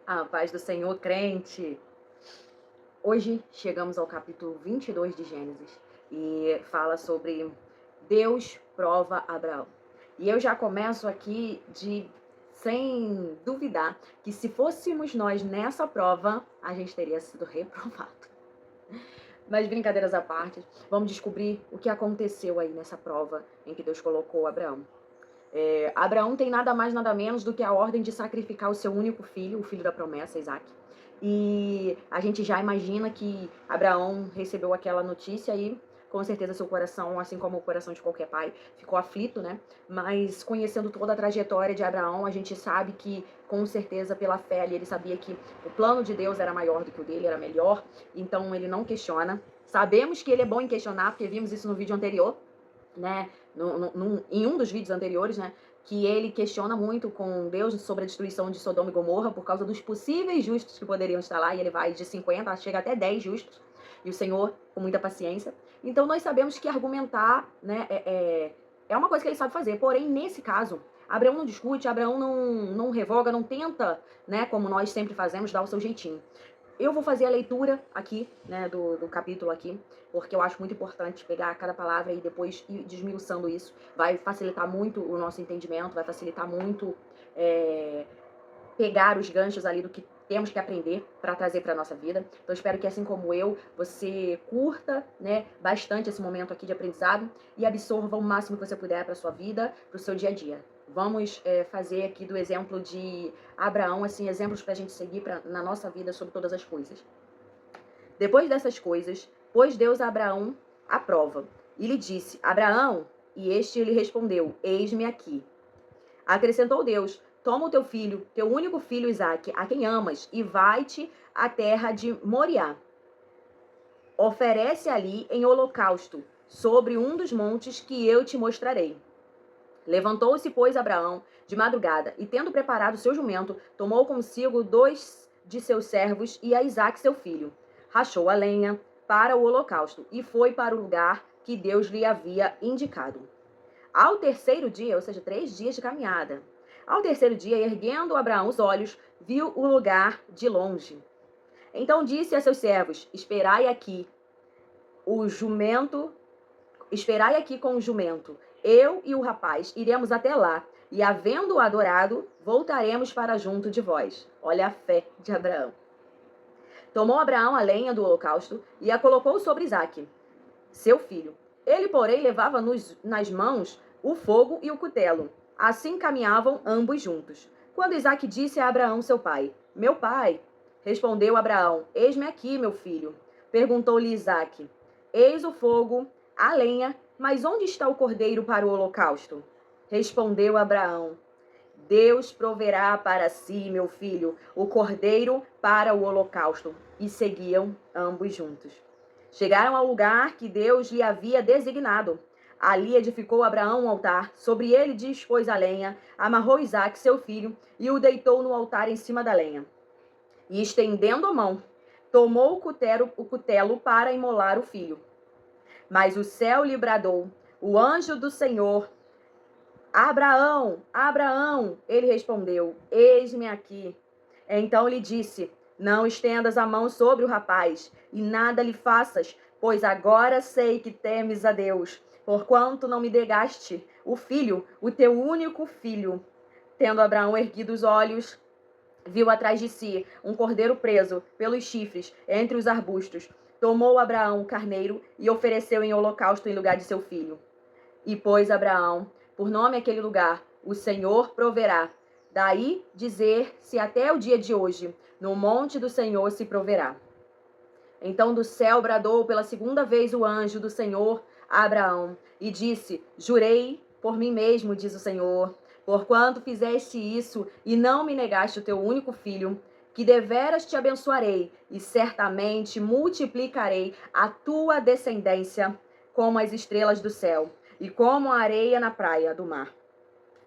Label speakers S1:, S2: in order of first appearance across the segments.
S1: A paz do Senhor, crente. Hoje chegamos ao capítulo 22 de Gênesis e fala sobre Deus prova Abraão. E eu já começo aqui sem duvidar que se fôssemos nós nessa prova, a gente teria sido reprovado. Mas brincadeiras à parte, vamos descobrir o que aconteceu aí nessa prova em que Deus colocou Abraão. Abraão tem nada mais, nada menos do que a ordem de sacrificar o seu único filho, o filho da promessa, Isaac. E a gente já imagina que Abraão recebeu aquela notícia e com certeza seu coração, assim como o coração de qualquer pai, ficou aflito, né? Mas conhecendo toda a trajetória de Abraão, a gente sabe que, com certeza, pela fé, ele sabia que o plano de Deus era maior do que o dele, era melhor. Então ele não questiona. Sabemos que ele é bom em questionar, porque vimos isso no vídeo anterior, né? Em um dos vídeos anteriores, né? Que ele questiona muito com Deus sobre a destruição de Sodoma e Gomorra por causa dos possíveis justos que poderiam estar lá, e ele vai de 50, chega até 10 justos, e o Senhor com muita paciência. Então nós sabemos que argumentar, né, é uma coisa que ele sabe fazer, porém nesse caso, Abraão não discute, Abraão não revoga, não tenta, né, como nós sempre fazemos, dar o seu jeitinho. Eu vou fazer a leitura aqui, né, do capítulo aqui, porque eu acho muito importante pegar cada palavra e depois ir desmiuçando isso. Vai facilitar muito o nosso entendimento, vai facilitar muito pegar os ganchos ali do que temos que aprender para trazer para nossa vida. Então espero que, assim como eu, você curta, né, bastante esse momento aqui de aprendizado e absorva o máximo que você puder para sua vida, para o seu dia a dia. Vamos fazer aqui do exemplo de Abraão, assim, exemplos para a gente seguir na nossa vida sobre todas as coisas. Depois dessas coisas, pôs Deus a Abraão à prova e lhe disse: Abraão, e este lhe respondeu: Eis-me aqui. Acrescentou Deus: Toma o teu filho, teu único filho Isaque, a quem amas, e vai-te à terra de Moriá. Oferece ali em holocausto, sobre um dos montes que eu te mostrarei. Levantou-se, pois, Abraão de madrugada, e tendo preparado seu jumento, tomou consigo 2 de seus servos e a Isaque seu filho. Rachou a lenha para o holocausto e foi para o lugar que Deus lhe havia indicado. Ao terceiro dia, ou seja, 3 dias de caminhada, ao terceiro dia, erguendo Abraão os olhos, viu o lugar de longe. Então disse a seus servos: Esperai aqui com o jumento. Eu e o rapaz iremos até lá, e havendo-o adorado, voltaremos para junto de vós. Olha a fé de Abraão. Tomou Abraão a lenha do holocausto e a colocou sobre Isaque, seu filho. Ele, porém, levava nas mãos o fogo e o cutelo. Assim caminhavam ambos juntos. Quando Isaque disse a Abraão, seu pai: Meu pai. Respondeu Abraão: Eis-me aqui, meu filho. Perguntou-lhe Isaque: Eis o fogo, a lenha, mas onde está o cordeiro para o holocausto? Respondeu Abraão: Deus proverá para si, meu filho, o cordeiro para o holocausto. E seguiam ambos juntos. Chegaram ao lugar que Deus lhe havia designado. Ali edificou Abraão um altar, sobre ele dispôs a lenha, amarrou Isaque, seu filho, e o deitou no altar em cima da lenha. E estendendo a mão, tomou o cutelo para imolar o filho. Mas o céu lhe bradou: O anjo do Senhor: Abraão, Abraão! Ele respondeu: Eis-me aqui. Então lhe disse: Não estendas a mão sobre o rapaz, e nada lhe faças, pois agora sei que temes a Deus, porquanto não me negaste o filho, o teu único filho. Tendo Abraão erguido os olhos, viu atrás de si um cordeiro preso pelos chifres entre os arbustos. Tomou Abraão o carneiro e ofereceu em holocausto em lugar de seu filho. E pôs Abraão por nome aquele lugar: O Senhor proverá. Daí dizer-se até o dia de hoje: No monte do Senhor se proverá. Então do céu bradou pela segunda vez o anjo do Senhor a Abraão e disse: Jurei por mim mesmo, diz o Senhor, porquanto fizeste isso e não me negaste o teu único filho, que deveras te abençoarei e certamente multiplicarei a tua descendência como as estrelas do céu e como a areia na praia do mar.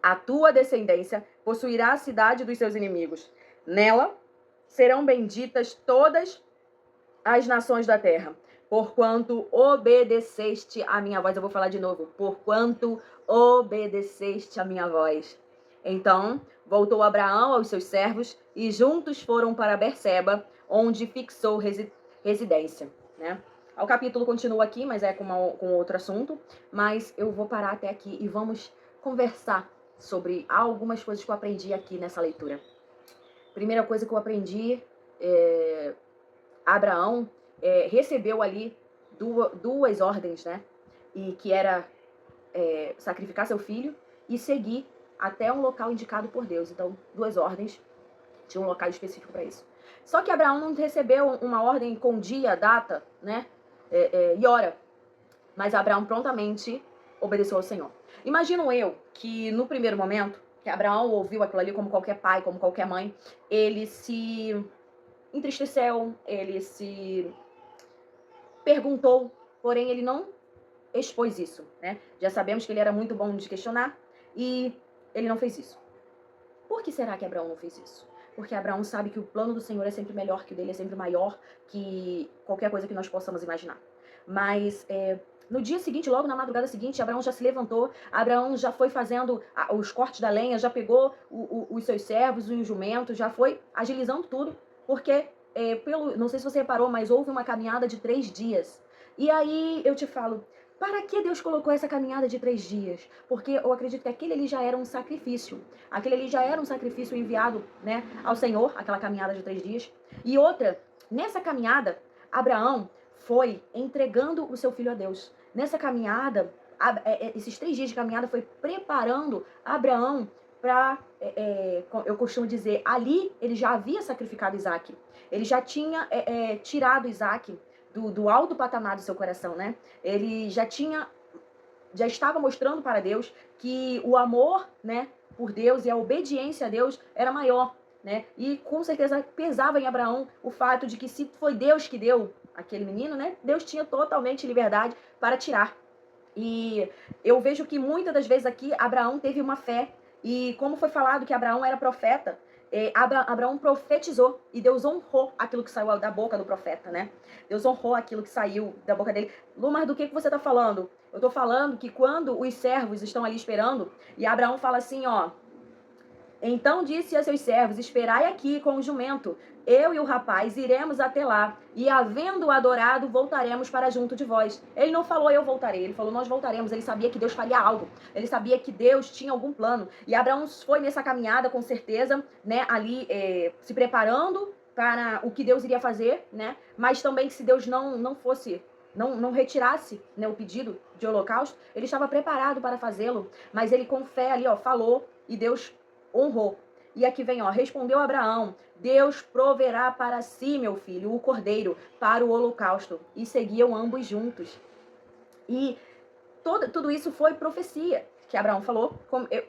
S1: A tua descendência possuirá a cidade dos seus inimigos. Nela serão benditas todas as nações da terra, porquanto obedeceste a minha voz. Eu vou falar de novo: porquanto obedeceste a minha voz. Então Voltou Abraão aos seus servos e juntos foram para Berseba, onde fixou residência, né? O capítulo continua aqui, mas é com outro assunto. Mas eu vou parar até aqui e vamos conversar sobre algumas coisas que eu aprendi aqui nessa leitura. Primeira coisa que eu aprendi, Abraão recebeu ali duas ordens, né? E que era sacrificar seu filho e seguir até um local indicado por Deus. Então, duas ordens, tinha um local específico para isso. Só que Abraão não recebeu uma ordem com dia, data, né? E hora. Mas Abraão prontamente obedeceu ao Senhor. Imagino eu que no primeiro momento, que Abraão ouviu aquilo ali como qualquer pai, como qualquer mãe, ele se entristeceu, ele se perguntou, porém ele não expôs isso, né? Já sabemos que ele era muito bom de questionar e ele não fez isso. Por que será que Abraão não fez isso? Porque Abraão sabe que o plano do Senhor é sempre melhor, que o dele é sempre maior que qualquer coisa que nós possamos imaginar. Mas no dia seguinte, logo na madrugada seguinte, Abraão já se levantou, Abraão já foi fazendo os cortes da lenha, já pegou os seus servos e os jumentos, já foi agilizando tudo, porque, não sei se você reparou, mas houve uma caminhada de 3 dias. E aí eu te falo, para que Deus colocou essa caminhada de 3 dias? Porque eu acredito que aquele ali já era um sacrifício. Aquele ali já era um sacrifício enviado, né, ao Senhor, aquela caminhada de 3 dias. E outra, nessa caminhada, Abraão foi entregando o seu filho a Deus. Nessa caminhada, esses 3 dias de caminhada foi preparando Abraão para, eu costumo dizer, ali ele já havia sacrificado Isaac. Ele já tinha tirado Isaac do alto patamar do seu coração, né? Ele já estava mostrando para Deus que o amor, né, por Deus e a obediência a Deus era maior, né? E com certeza pesava em Abraão o fato de que se foi Deus que deu aquele menino, né? Deus tinha totalmente liberdade para tirar. E eu vejo que muitas das vezes aqui Abraão teve uma fé. E como foi falado que Abraão era profeta, Abraão profetizou e Deus honrou aquilo que saiu da boca do profeta, né? Deus honrou aquilo que saiu da boca dele. Lu, mas do que você está falando? Eu estou falando que quando os servos estão ali esperando, e Abraão fala assim, ó... Então disse a seus servos, esperai aqui com o jumento, eu e o rapaz iremos até lá, e havendo adorado, voltaremos para junto de vós. Ele não falou eu voltarei, ele falou nós voltaremos. Ele sabia que Deus faria algo, ele sabia que Deus tinha algum plano. E Abraão foi nessa caminhada com certeza, né, ali se preparando para o que Deus iria fazer, né, mas também se Deus não fosse... Não retirasse, né, o pedido de holocausto, ele estava preparado para fazê-lo, mas ele com fé ali, ó, falou, e Deus honrou. E aqui vem, ó, respondeu Abraão, Deus proverá para si, meu filho, o cordeiro, para o holocausto. E seguiam ambos juntos. E tudo isso foi profecia que Abraão falou.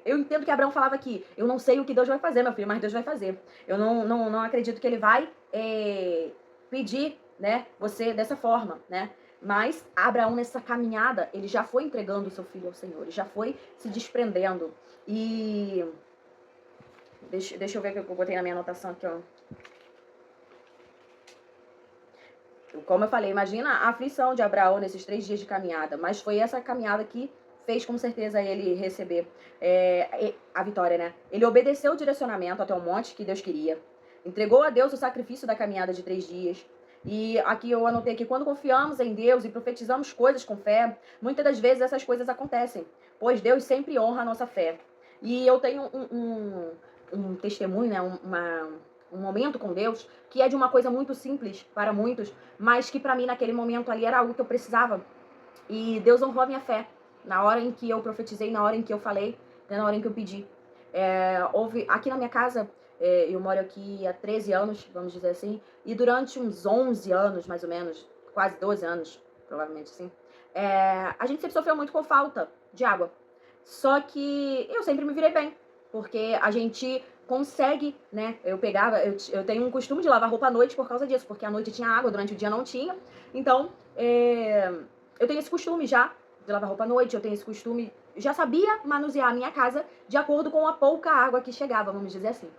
S1: Eu entendo que Abraão falava aqui, eu não sei o que Deus vai fazer, meu filho, mas Deus vai fazer. Eu não acredito que ele vai pedir, né, você dessa forma, né? Mas Abraão, nessa caminhada, ele já foi entregando o seu filho ao Senhor, ele já foi se desprendendo. E... Deixa eu ver o que eu botei na minha anotação aqui, ó. Como eu falei, imagina a aflição de Abraão nesses 3 dias de caminhada. Mas foi essa caminhada que fez com certeza ele receber a vitória, né? Ele obedeceu o direcionamento até o monte que Deus queria. Entregou a Deus o sacrifício da caminhada de 3 dias. E aqui eu anotei que quando confiamos em Deus e profetizamos coisas com fé, muitas das vezes essas coisas acontecem. Pois Deus sempre honra a nossa fé. E eu tenho um testemunho, né, um momento com Deus, que é de uma coisa muito simples para muitos, mas que para mim naquele momento ali era algo que eu precisava. E Deus honrou a minha fé, na hora em que eu profetizei, na hora em que eu falei, né, na hora em que eu pedi. Houve, aqui na minha casa, eu moro aqui há 13 anos, vamos dizer assim, e durante uns 11 anos, mais ou menos, quase 12 anos, provavelmente assim, a gente sempre sofreu muito com falta de água. Só que eu sempre me virei bem, porque a gente consegue, né? Eu tenho um costume de lavar roupa à noite por causa disso, porque à noite tinha água, durante o dia não tinha. Então, eu tenho esse costume já de lavar roupa à noite, eu tenho esse costume, já sabia manusear a minha casa de acordo com a pouca água que chegava, vamos dizer assim.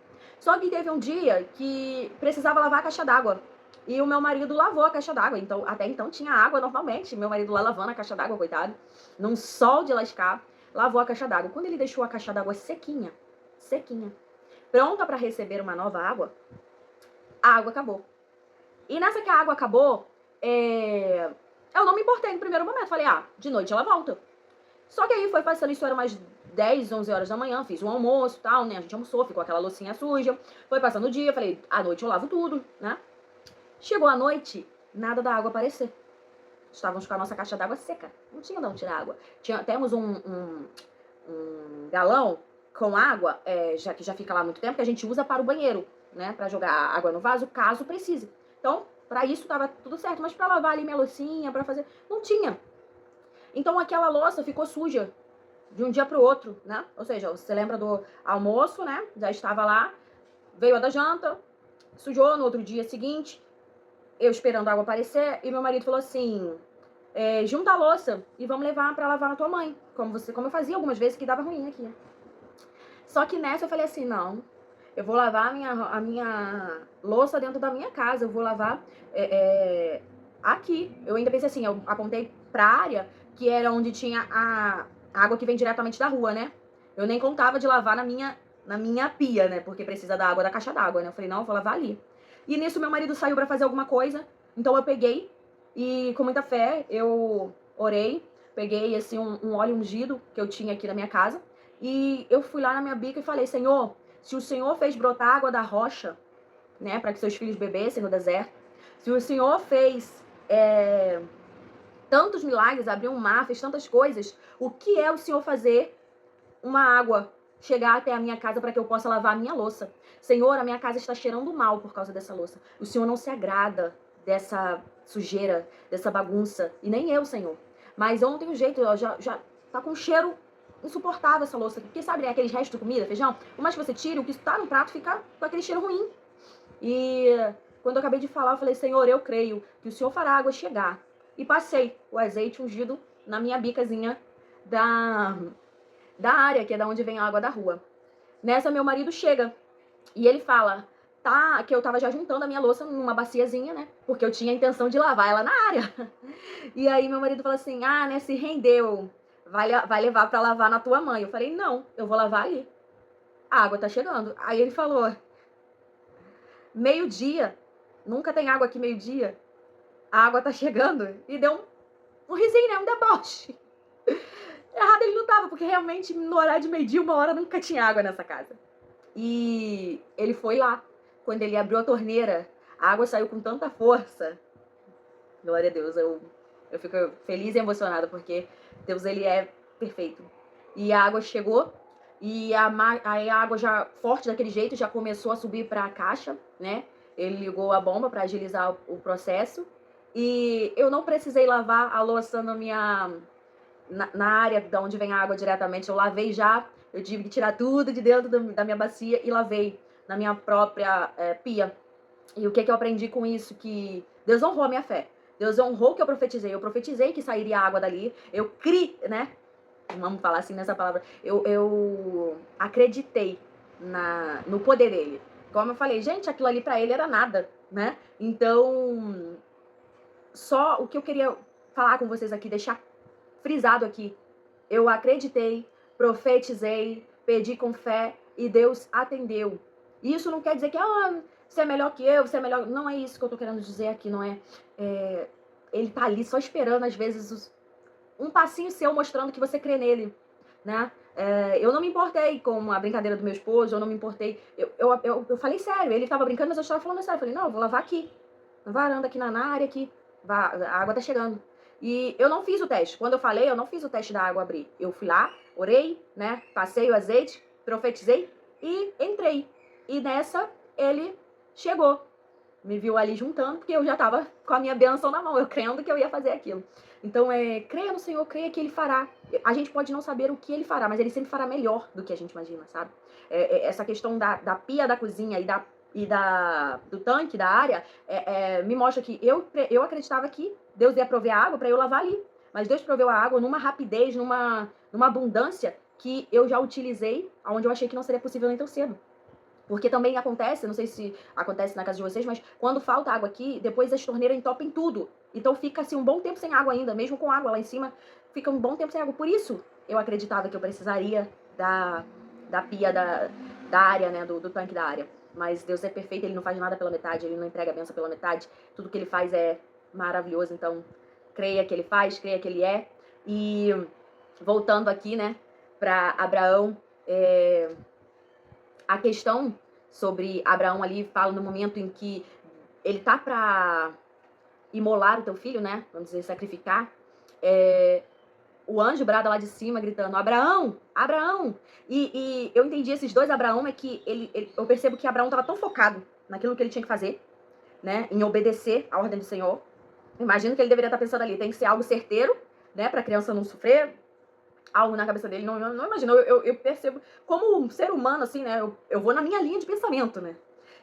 S1: Só que teve um dia que precisava lavar a caixa d'água. E o meu marido lavou a caixa d'água. Então, até então tinha água normalmente. Meu marido lá lavando a caixa d'água, coitado. Num sol de lascar, lavou a caixa d'água. Quando ele deixou a caixa d'água sequinha, pronta para receber uma nova água, a água acabou. E nessa que a água acabou, eu não me importei no primeiro momento. Falei, de noite ela volta. Só que aí foi passando, isso era umas 10, 11 horas da manhã, fiz um almoço e tal, né? A gente almoçou, ficou aquela loucinha suja. Foi passando o dia, falei, à noite eu lavo tudo, né? Chegou a noite, nada da água aparecer. Estávamos com a nossa caixa d'água seca. Não tinha de onde tirar água. Temos um galão com água, que já fica lá há muito tempo, que a gente usa para o banheiro, né? Para jogar água no vaso, caso precise. Então, para isso tava tudo certo. Mas para lavar ali minha loucinha, para fazer, não tinha. Então aquela louça ficou suja de um dia pro outro, né? Ou seja, você lembra do almoço, né? Já estava lá, veio a da janta, sujou no outro dia seguinte, eu esperando a água aparecer, e meu marido falou assim, junta a louça e vamos levar pra lavar na tua mãe, como eu fazia algumas vezes que dava ruim aqui. Só que nessa eu falei assim, não, eu vou lavar a minha louça dentro da minha casa, eu vou lavar aqui. Eu ainda pensei assim, eu apontei pra área que era onde tinha a água que vem diretamente da rua, né? Eu nem contava de lavar na minha pia, né? Porque precisa da água da caixa d'água, né? Eu falei, não, eu vou lavar ali. E nisso meu marido saiu pra fazer alguma coisa, então eu peguei e com muita fé eu orei, peguei assim um óleo ungido que eu tinha aqui na minha casa e eu fui lá na minha bica e falei, Senhor, se o Senhor fez brotar água da rocha, né, para que seus filhos bebessem no deserto, se o Senhor fez tantos milagres, abriu um mar, fez tantas coisas, o que é o Senhor fazer uma água chegar até a minha casa para que eu possa lavar a minha louça? Senhor, a minha casa está cheirando mal por causa dessa louça. O Senhor não se agrada dessa sujeira, dessa bagunça, e nem eu, Senhor. Mas eu não tenho jeito, já tá com um cheiro insuportável essa louça aqui. Porque sabe, né, aqueles restos de comida, feijão? Por mais que você tire, o que está no prato fica com aquele cheiro ruim. E quando eu acabei de falar, eu falei, Senhor, eu creio que o Senhor fará a água chegar. E passei o azeite ungido na minha bicazinha da área, que é da onde vem a água da rua. Nessa, meu marido chega e ele fala, que eu tava já juntando a minha louça numa baciazinha, né? Porque eu tinha a intenção de lavar ela na área. E aí meu marido fala assim, né, se rendeu, vai levar pra lavar na tua mãe. Eu falei, não, eu vou lavar ali. A água tá chegando. Aí ele falou, meio-dia, nunca tem água aqui meio-dia, a água tá chegando. E deu um risinho, né, um deboche. Errado ele não tava, porque realmente no horário de meio-dia, 1 hora, nunca tinha água nessa casa. E ele foi lá. Quando ele abriu a torneira, a água saiu com tanta força. Glória a Deus, eu fico feliz e emocionada, porque Deus, ele é perfeito. E a água chegou, e aí a água já forte daquele jeito já começou a subir para a caixa, né? Ele ligou a bomba para agilizar o processo. E eu não precisei lavar a louça na área de onde vem a água diretamente. Eu lavei já, eu tive que tirar tudo de dentro da minha bacia e lavei na minha própria pia. E o que eu aprendi com isso? Que Deus honrou a minha fé. Deus honrou o que eu profetizei. Eu profetizei que sairia água dali. Eu criei, né? Vamos falar assim nessa palavra. Eu acreditei no poder dele. Como eu falei, gente, aquilo ali pra ele era nada, né? Então, só o que eu queria falar com vocês aqui, deixar frisado aqui. Eu acreditei, profetizei, pedi com fé e Deus atendeu. Isso não quer dizer que você é melhor que eu, você é melhor. Não é isso que eu tô querendo dizer aqui, não é? Ele tá ali só esperando, às vezes, um passinho seu mostrando que você crê nele, né? Eu não me importei com a brincadeira do meu esposo, eu não me importei. Eu falei sério, ele tava brincando, mas eu estava falando sério. Eu falei, não, eu vou lavar aqui, na varanda, aqui na área, aqui. A água tá chegando. E eu não fiz o teste. Quando eu falei, eu não fiz o teste da água abrir. Eu fui lá, orei, né? Passei o azeite, profetizei e entrei. E nessa, ele chegou. Me viu ali juntando, porque eu já tava com a minha bênção na mão, eu crendo que eu ia fazer aquilo. Então, creia no Senhor, creia que Ele fará. A gente pode não saber o que Ele fará, mas Ele sempre fará melhor do que a gente imagina, sabe? Essa questão da pia da cozinha e do tanque, da área, me mostra que eu acreditava que Deus ia prover a água para eu lavar ali. Mas Deus proveu a água numa rapidez, numa abundância que eu já utilizei, onde eu achei que não seria possível nem tão cedo. Porque também acontece, não sei se acontece na casa de vocês, mas quando falta água aqui, depois as torneiras entopem tudo. Então fica assim um bom tempo sem água ainda, mesmo com água lá em cima, fica um bom tempo sem água. Por isso eu acreditava que eu precisaria da pia da área, né, do tanque da área. Mas Deus é perfeito, Ele não faz nada pela metade, Ele não entrega a bênção pela metade. Tudo que Ele faz é maravilhoso, então creia que Ele faz, creia que Ele é. E voltando aqui, né, para Abraão, a questão sobre Abraão ali fala no momento em que ele tá para imolar o teu filho, né, vamos dizer, sacrificar, o anjo brada lá de cima, gritando, Abraão, Abraão. E eu entendi esses dois Abraão, é que eu percebo que Abraão estava tão focado naquilo que ele tinha que fazer, né, em obedecer a ordem do Senhor. Imagino que ele deveria estar pensando ali, tem que ser algo certeiro, né, para a criança não sofrer, algo na cabeça dele, não imagino, eu percebo, como um ser humano, assim, né, eu vou na minha linha de pensamento, né.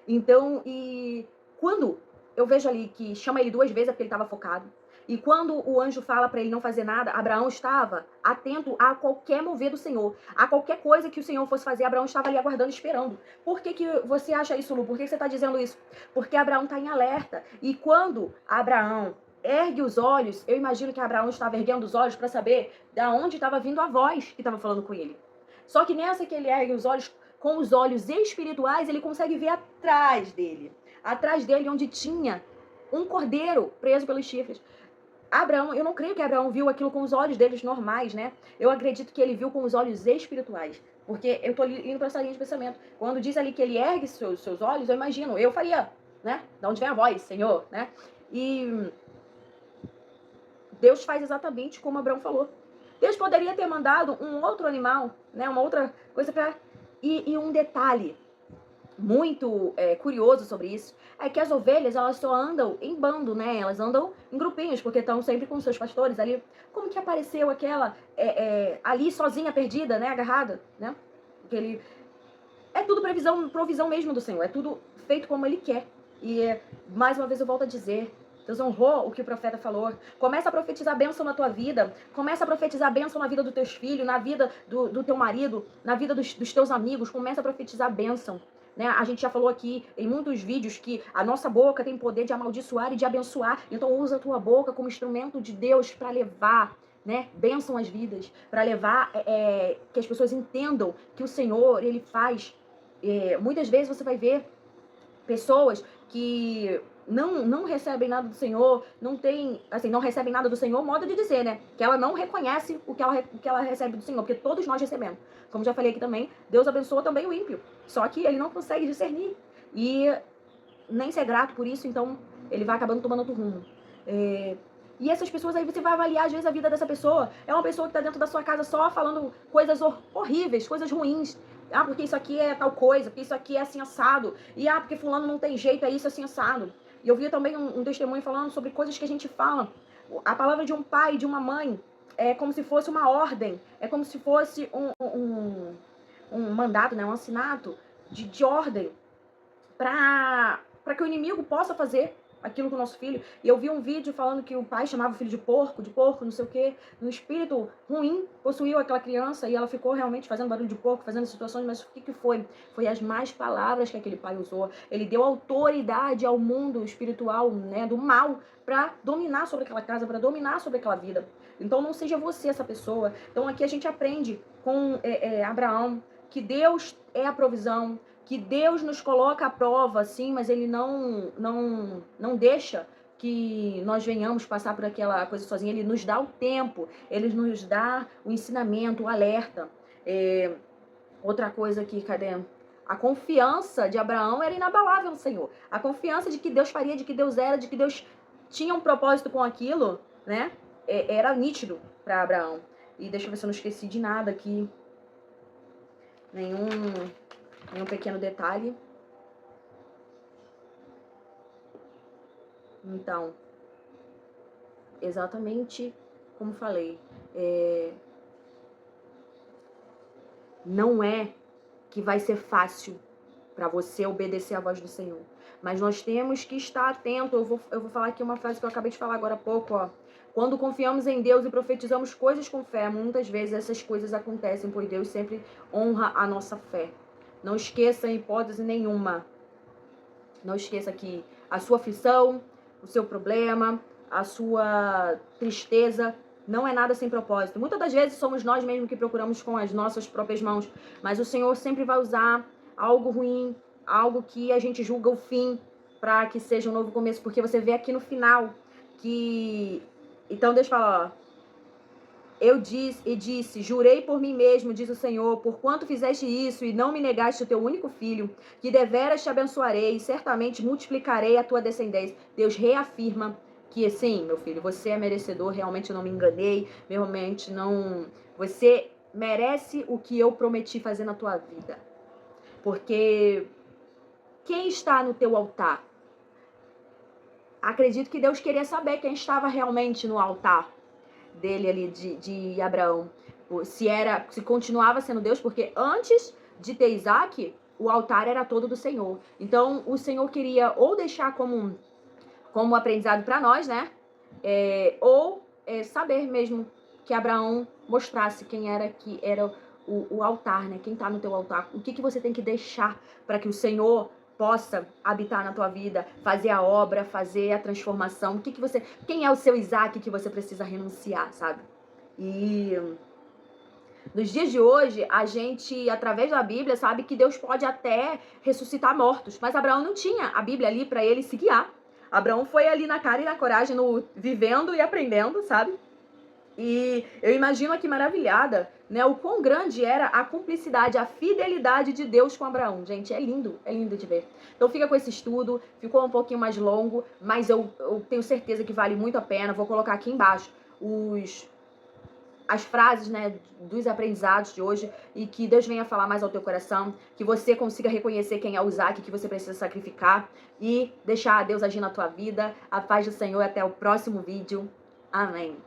S1: Então, e quando eu vejo ali que chama ele 2 vezes é porque ele estava focado, e quando o anjo fala para ele não fazer nada, Abraão estava atento a qualquer mover do Senhor, a qualquer coisa que o Senhor fosse fazer, Abraão estava ali aguardando, esperando. Por que que você acha isso, Lu? Por que você está dizendo isso? Porque Abraão está em alerta, e quando Abraão ergue os olhos, eu imagino que Abraão estava erguendo os olhos para saber da onde estava vindo a voz que estava falando com ele. Só que nessa que ele ergue os olhos, com os olhos espirituais, ele consegue ver atrás dele onde tinha um cordeiro preso pelos chifres. Abraão, eu não creio que Abraão viu aquilo com os olhos deles normais, né? Eu acredito que ele viu com os olhos espirituais. Porque eu tô indo para essa linha de pensamento. Quando diz ali que ele ergue seus olhos, eu imagino, eu faria, né? Da onde vem a voz, Senhor, né? E Deus faz exatamente como Abraão falou. Deus poderia ter mandado um outro animal, né? Uma outra coisa para... E um detalhe muito curioso sobre isso é que as ovelhas, elas só andam em bando, né? Elas andam em grupinhos, porque estão sempre com seus pastores ali. Como que apareceu aquela ali sozinha, perdida, né? Agarrada, né? Porque ele... É tudo provisão mesmo do Senhor. É tudo feito como Ele quer. E, mais uma vez, eu volto a dizer... Deus honrou o que o profeta falou. Começa a profetizar bênção na tua vida. Começa a profetizar bênção na vida dos teus filhos, na vida do teu marido, na vida dos teus amigos. Começa a profetizar bênção. Né? A gente já falou aqui em muitos vídeos que a nossa boca tem poder de amaldiçoar e de abençoar. Então usa a tua boca como instrumento de Deus para levar, né, bênção às vidas. Para levar que as pessoas entendam que o Senhor, Ele faz. Muitas vezes você vai ver pessoas que não recebem nada do Senhor, não recebem nada do Senhor, modo de dizer, né? Que ela não reconhece o que ela recebe do Senhor, porque todos nós recebemos. Como já falei aqui também, Deus abençoa também o ímpio, só que ele não consegue discernir e nem ser grato por isso, então ele vai acabando tomando outro rumo. E essas pessoas aí, você vai avaliar às vezes a vida dessa pessoa, é uma pessoa que está dentro da sua casa só falando coisas horríveis, coisas ruins. Ah, porque isso aqui é tal coisa, porque isso aqui é assim assado. E porque fulano não tem jeito, é isso assim assado. E eu vi também um testemunho falando sobre coisas que a gente fala. A palavra de um pai, de uma mãe, é como se fosse uma ordem. É como se fosse um mandato, né? Um assinato de ordem para que o inimigo possa fazer aquilo com o nosso filho. E eu vi um vídeo falando que o pai chamava o filho de porco, não sei o quê. Um espírito ruim possuiu aquela criança e ela ficou realmente fazendo barulho de porco, fazendo situações, mas o que foi? Foi as más palavras que aquele pai usou. Ele deu autoridade ao mundo espiritual, né, do mal, para dominar sobre aquela casa, para dominar sobre aquela vida. Então não seja você essa pessoa. Então aqui a gente aprende com Abraão que Deus é a provisão, que Deus nos coloca à prova, sim, mas Ele não deixa que nós venhamos passar por aquela coisa sozinha. Ele nos dá o tempo, Ele nos dá o ensinamento, o alerta. Outra coisa aqui, cadê? A confiança de Abraão era inabalável no Senhor. A confiança de que Deus faria, de que Deus era, de que Deus tinha um propósito com aquilo, né? Era nítido para Abraão. E deixa eu ver se eu não esqueci de nada aqui. Nenhum pequeno detalhe. Então, exatamente como falei, não é que vai ser fácil para você obedecer à voz do Senhor, mas nós temos que estar atento. Eu vou falar aqui uma frase que eu acabei de falar agora há pouco, ó. Quando confiamos em Deus e profetizamos coisas com fé, muitas vezes essas coisas acontecem, pois Deus sempre honra a nossa fé. Não esqueça em hipótese nenhuma. Não esqueça que a sua aflição, o seu problema, a sua tristeza não é nada sem propósito. Muitas das vezes somos nós mesmos que procuramos com as nossas próprias mãos, mas o Senhor sempre vai usar algo ruim, algo que a gente julga o fim, para que seja um novo começo, porque você vê aqui no final que... Então Deus fala, ó, eu disse, jurei por mim mesmo, diz o Senhor, porquanto fizeste isso e não me negaste o teu único filho, que deveras te abençoarei e certamente multiplicarei a tua descendência. Deus reafirma que sim, meu filho, você é merecedor, realmente eu não me enganei, realmente não... Você merece o que eu prometi fazer na tua vida. Porque quem está no teu altar? Acredito que Deus queria saber quem estava realmente no altar dele ali, de Abraão. Se continuava sendo Deus, porque antes de ter Isaac, o altar era todo do Senhor. Então, o Senhor queria ou deixar como aprendizado para nós, né? Ou saber mesmo que Abraão mostrasse quem era que era o altar, né? Quem tá no teu altar. O que você tem que deixar para que o Senhor possa habitar na tua vida, fazer a obra, fazer a transformação. Quem é o seu Isaac que você precisa renunciar, sabe? E nos dias de hoje, a gente, através da Bíblia, sabe que Deus pode até ressuscitar mortos, mas Abraão não tinha a Bíblia ali para ele se guiar. Abraão foi ali na cara e na coragem, no vivendo e aprendendo, sabe? E eu imagino aqui maravilhada, né, o quão grande era a cumplicidade, a fidelidade de Deus com Abraão. Gente, é lindo de ver. Então fica com esse estudo, ficou um pouquinho mais longo, mas eu tenho certeza que vale muito a pena. Vou colocar aqui embaixo as frases, né, dos aprendizados de hoje, e que Deus venha falar mais ao teu coração, que você consiga reconhecer quem é o Isaac que você precisa sacrificar e deixar Deus agir na tua vida. A paz do Senhor, até o próximo vídeo. Amém.